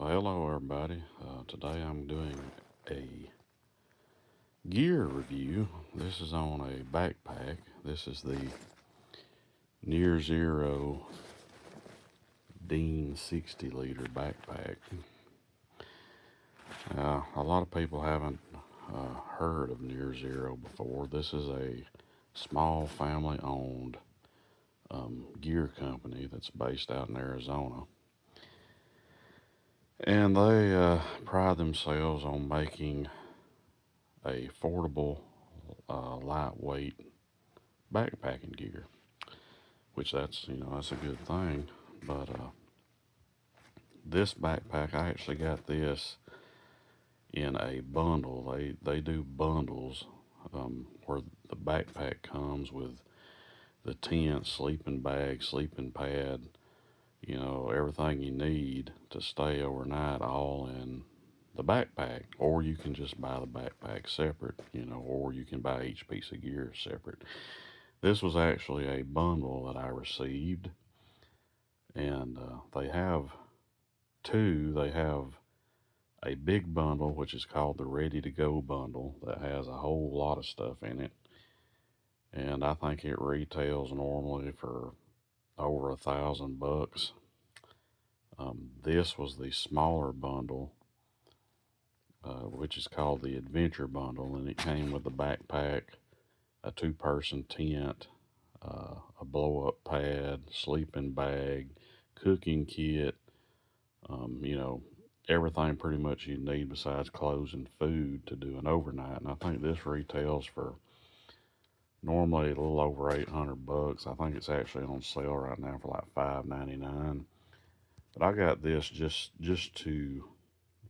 Well, hello everybody. Today I'm doing a gear review. This is on a backpack. This is the Near Zero Dean 60 liter backpack. A lot of people haven't heard of Near Zero before. This is a small family owned gear company that's based out in Arizona. And they pride themselves on making a affordable, lightweight backpacking gear, which that's a good thing. But this backpack, I actually got this in a bundle. They do bundles where the backpack comes with the tent, sleeping bag, sleeping pad, everything you need to stay overnight, all in the backpack. Or you can just buy the backpack separate, or you can buy each piece of gear separate. This was actually a bundle that I received, and they have two. They have a big bundle, which is called the Ready to Go bundle, that has a whole lot of stuff in it, and I think it retails normally for over $1,000. This was the smaller bundle, which is called the Adventure bundle, and it came with a backpack, a two-person tent, a blow-up pad, sleeping bag, cooking kit, you know, everything pretty much you need besides clothes and food to do an overnight. And I think this retails for normally a little over $800. I think it's actually on sale right now for like $5.99. But I got this just to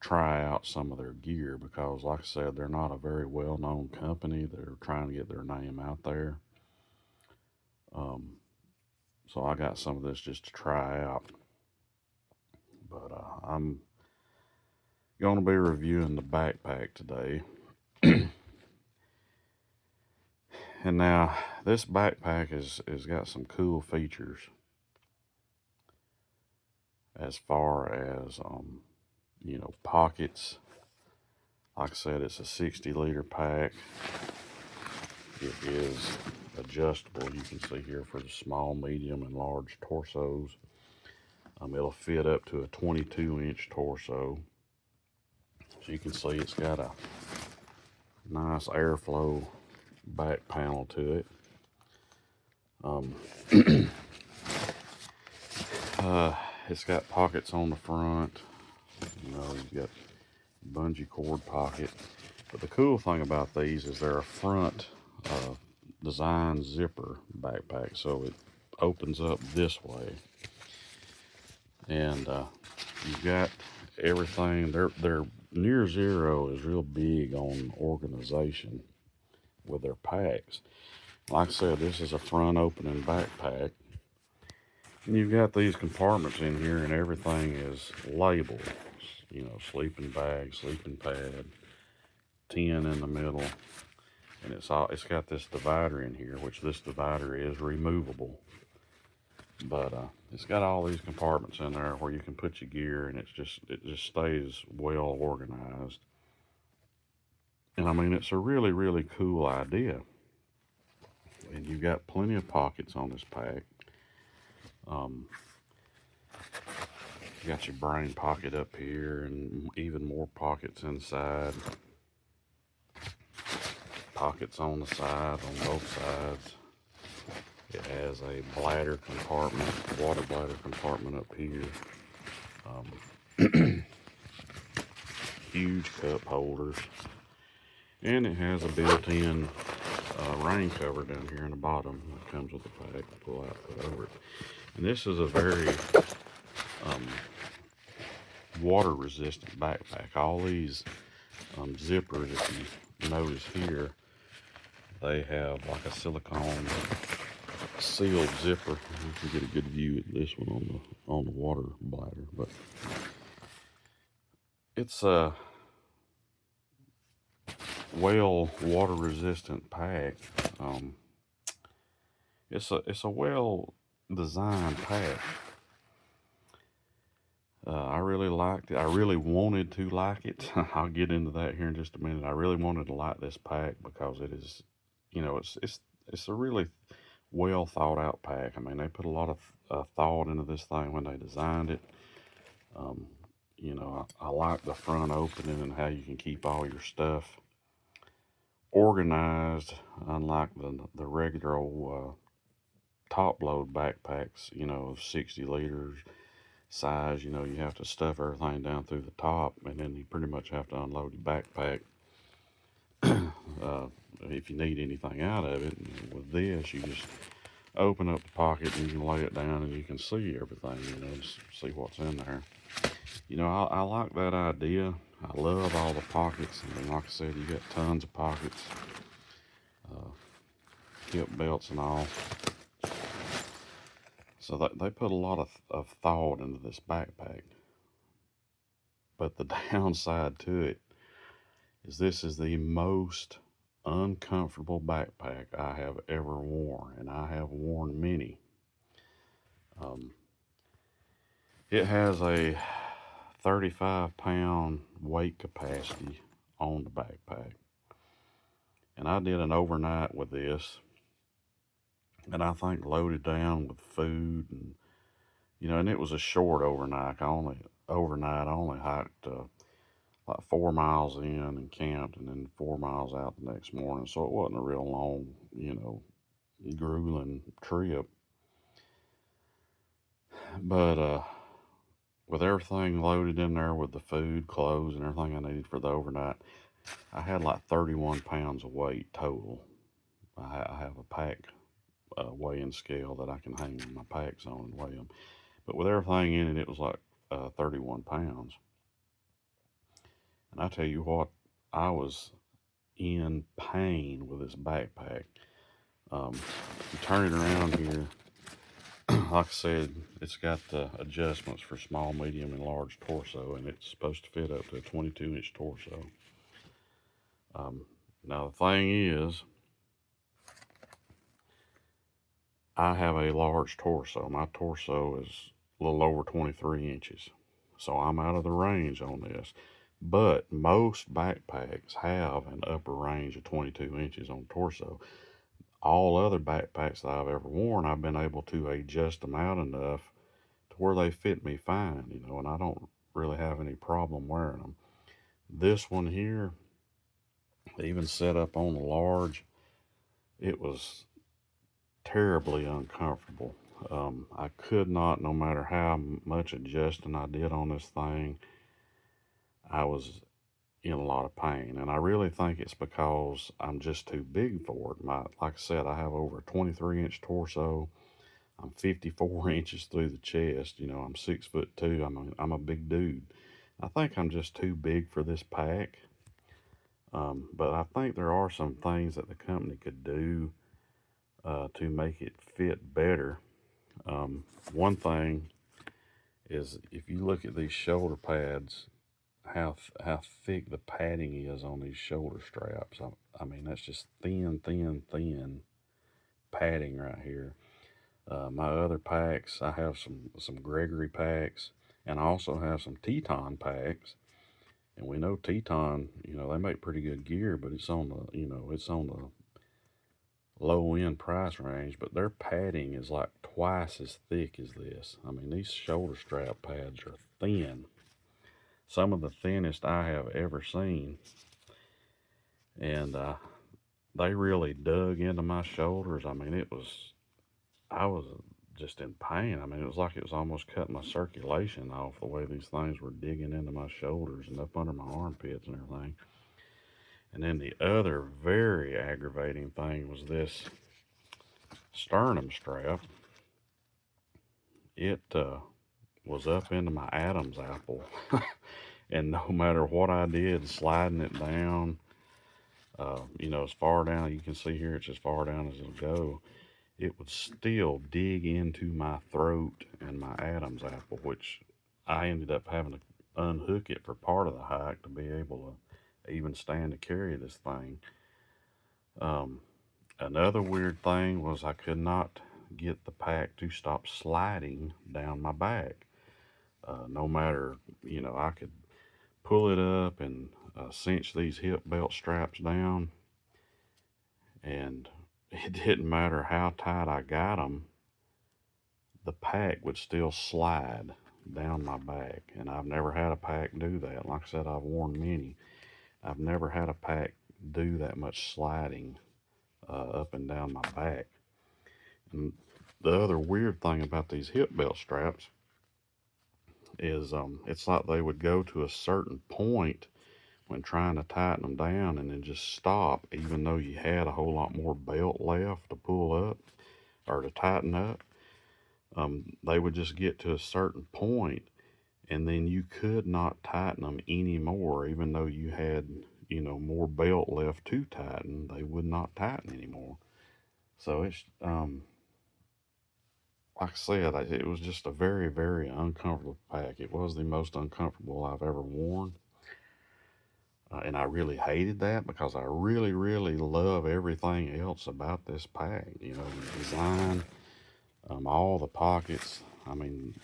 try out some of their gear because, like I said, they're not a very well-known company. They're trying to get their name out there. Um, so I got some of this just to try out. But I'm going to be reviewing the backpack today. And now this backpack is got some cool features as far as pockets. Like I said, it's a 60-liter pack. It is adjustable. You can see here for the small, medium, and large torsos. It'll fit up to a 22-inch torso. So you can see it's got a nice airflow back panel to it. It's got pockets on the front. You've got bungee cord pocket. But the cool thing about these is they're a front design zipper backpack, so it opens up this way. And you've got everything. They're Near Zero is real big on organization with their packs. Like I said, this is a front opening backpack. And you've got these compartments in here, and everything is labeled. Sleeping bag, sleeping pad, tin in the middle, and it's got this divider in here, which this divider is removable. But it's got all these compartments in there where you can put your gear, and it just stays well organized. And I mean, it's a really, really cool idea. And you've got plenty of pockets on this pack. You got your brain pocket up here, and even more pockets inside. Pockets on the side, on both sides. It has a bladder compartment, water bladder compartment up here. Huge cup holders. And it has a built-in rain cover down here in the bottom that comes with the pack. Pull out, put over it. And this is a very water-resistant backpack. All these zippers, if you notice here, they have like a silicone sealed zipper. You can get a good view of this one on the water bladder, but it's a well water resistant pack. It's a well designed pack. I really liked it. I really wanted to like it. I'll get into that here in just a minute. I really wanted to like this pack because it is, it's a really well thought out pack. I mean, they put a lot of thought into this thing when they designed it. Um, I like the front opening and how you can keep all your stuff organized, unlike the regular old top load backpacks. 60 liters size. You have to stuff everything down through the top, and then you pretty much have to unload your backpack uh, if you need anything out of it. And with this, you just open up the pocket and you can lay it down and you can see everything. Just see what's in there. I like that idea. I love all the pockets. I mean, like I said, you got tons of pockets, uh, hip belts and all. So they put a lot of thought into this backpack. But the downside to it is this is the most uncomfortable backpack I have ever worn, and I have worn many. Um, it has a 35-pound weight capacity on the backpack. And I did an overnight with this, and I think loaded down with food and it was a short overnight. I only hiked like 4 miles in and camped, and then 4 miles out the next morning. So it wasn't a real long, grueling trip. But with everything loaded in there with the food, clothes, and everything I needed for the overnight, I had like 31 pounds of weight total. I have a pack weighing scale that I can hang my packs on and weigh them. But with everything in it, it was like 31 pounds. And I tell you what, I was in pain with this backpack. You turn it around here, like I said, it's got the adjustments for small, medium, and large torso, and it's supposed to fit up to a 22-inch torso. Now, the thing is, I have a large torso. My torso is a little over 23 inches. So I'm out of the range on this. But most backpacks have an upper range of 22 inches on torso. All other backpacks that I've ever worn, I've been able to adjust them out enough to where they fit me fine, and I don't really have any problem wearing them. This one here, even set up on the large, it was terribly uncomfortable. I could not, no matter how much adjusting I did on this thing, I was in a lot of pain. And I really think it's because I'm just too big for it. Like I said, I have over a 23-inch torso. I'm 54 inches through the chest. I'm 6'2". I'm a big dude. I think I'm just too big for this pack. But I think there are some things that the company could do to make it fit better. One thing is if you look at these shoulder pads, how thick the padding is on these shoulder straps. I mean, that's just thin, thin, thin padding right here. My other packs, I have some Gregory packs, and I also have some Teton packs. And we know Teton, they make pretty good gear, but it's on the low end price range. But their padding is like twice as thick as this. I mean, these shoulder strap pads are thin, some of the thinnest I have ever seen, and they really dug into my shoulders. I mean, I was just in pain. I mean, it was like it was almost cutting my circulation off the way these things were digging into my shoulders and up under my armpits and everything. And then the other very aggravating thing was this sternum strap. It was up into my Adam's apple. And no matter what I did, sliding it down, as far down, you can see here, it's as far down as it'll go. It would still dig into my throat and my Adam's apple, which I ended up having to unhook it for part of the hike to be able to even stand to carry this thing. Another weird thing was I could not get the pack to stop sliding down my back. No matter, I could pull it up and cinch these hip belt straps down, and it didn't matter how tight I got them, the pack would still slide down my back. And I've never had a pack do that. Like I said, I've worn many. I've never had a pack do that much sliding up and down my back. And the other weird thing about these hip belt straps is it's like they would go to a certain point when trying to tighten them down and then just stop, even though you had a whole lot more belt left to pull up or to tighten up. They would just get to a certain point and then you could not tighten them anymore, even though you had, more belt left to tighten. They would not tighten anymore. So it's, like I said, it was just a very, very uncomfortable pack. It was the most uncomfortable I've ever worn. And I really hated that because I really, really love everything else about this pack. The design, all the pockets. I mean,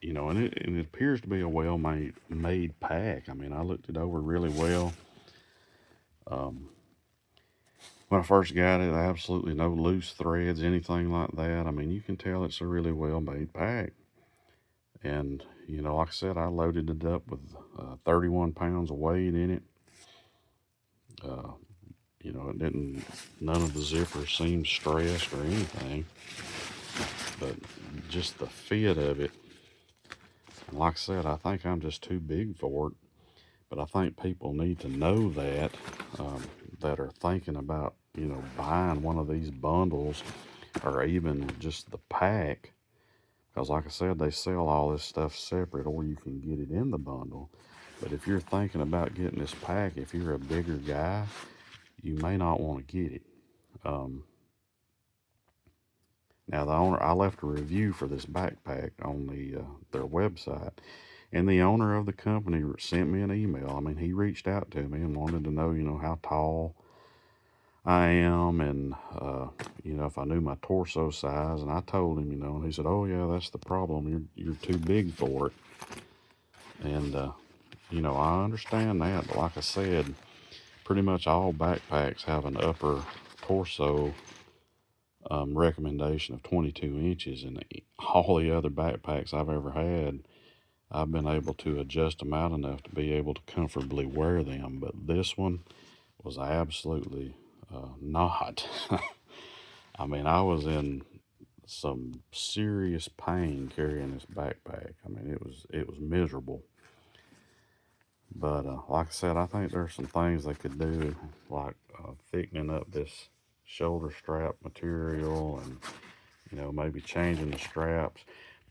and it appears to be a well made pack. I mean, I looked it over really well. Um, when I first got it, absolutely no loose threads, anything like that. I mean, you can tell it's a really well made pack. And, like I said, I loaded it up with 31 pounds of weight in it. Uh, it didn't, none of the zippers seemed stressed or anything, but just the fit of it. And like I said, I think I'm just too big for it, but I think people need to know that, that are thinking about, buying one of these bundles or even just the pack. Because like I said, they sell all this stuff separate or you can get it in the bundle. But if you're thinking about getting this pack, if you're a bigger guy, you may not want to get it. Um, Now the owner, I left a review for this backpack on their website, and the owner of the company sent me an email. I mean, he reached out to me and wanted to know, how tall I am, and if I knew my torso size. And I told him, and he said, "Oh yeah, that's the problem. You're too big for it." And I understand that, but like I said, pretty much all backpacks have an upper torso recommendation of 22 inches, and all the other backpacks I've ever had, I've been able to adjust them out enough to be able to comfortably wear them. But this one was absolutely not. I mean, I was in some serious pain carrying this backpack. I mean, it was miserable. But like I said, I think there's some things they could do, like thickening up this shoulder strap material and maybe changing the straps.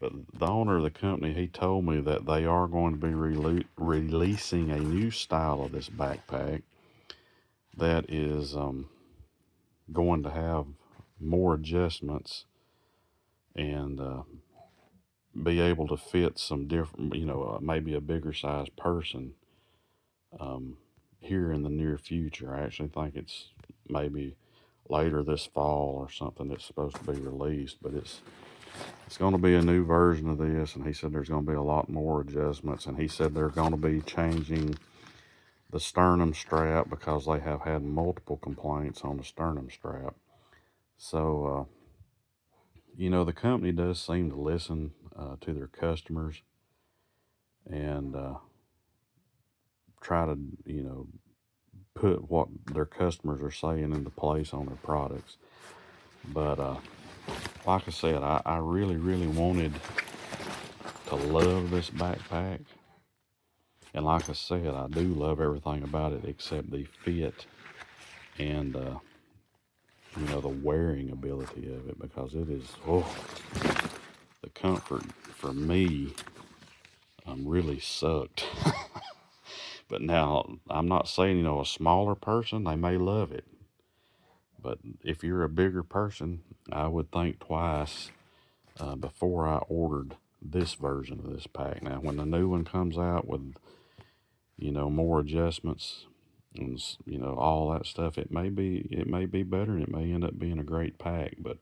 But the owner of the company, he told me that they are going to be releasing a new style of this backpack that is going to have more adjustments and be able to fit some different, maybe a bigger size person um, here in the near future. I actually think it's maybe later this fall or something that's supposed to be released, but it's going to be a new version of this, and he said there's going to be a lot more adjustments, and he said they're going to be changing the sternum strap because they have had multiple complaints on the sternum strap. So, the company does seem to listen to their customers and try to, put what their customers are saying into place on their products. But like I said, I really, really wanted to love this backpack. And like I said, I do love everything about it except the fit and, the wearing ability of it, because it is, the comfort for me really sucked. But now, I'm not saying, a smaller person, they may love it. But if you're a bigger person, I would think twice before I ordered this version of this pack. Now, when the new one comes out with, more adjustments and, all that stuff, it may be better, and it may end up being a great pack. But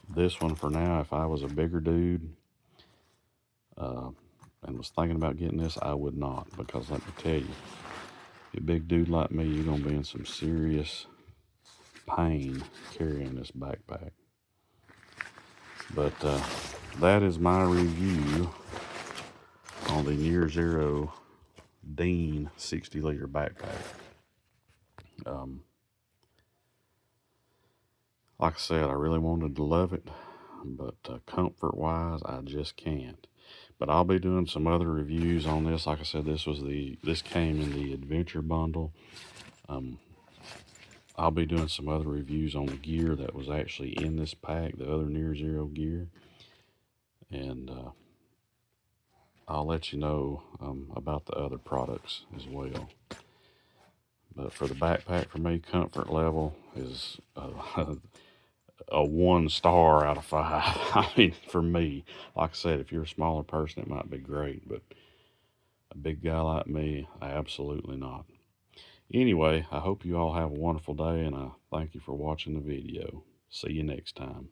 this one for now, if I was a bigger dude, and was thinking about getting this, I would not, because let me tell you, you big dude like me, you're going to be in some serious pain carrying this backpack. But that is my review on the Near Zero Dean 60-liter backpack. Like I said, I really wanted to love it, but comfort-wise, I just can't. But I'll be doing some other reviews on this. Like I said, this came in the Adventure Bundle. I'll be doing some other reviews on the gear that was actually in this pack, the other Near Zero gear. And I'll let you know about the other products as well. But for the backpack, for me, comfort level is a 1 star out of 5. I mean, for me, like I said, if you're a smaller person, it might be great, but a big guy like me, absolutely not. Anyway, I hope you all have a wonderful day, and I thank you for watching the video. See you next time.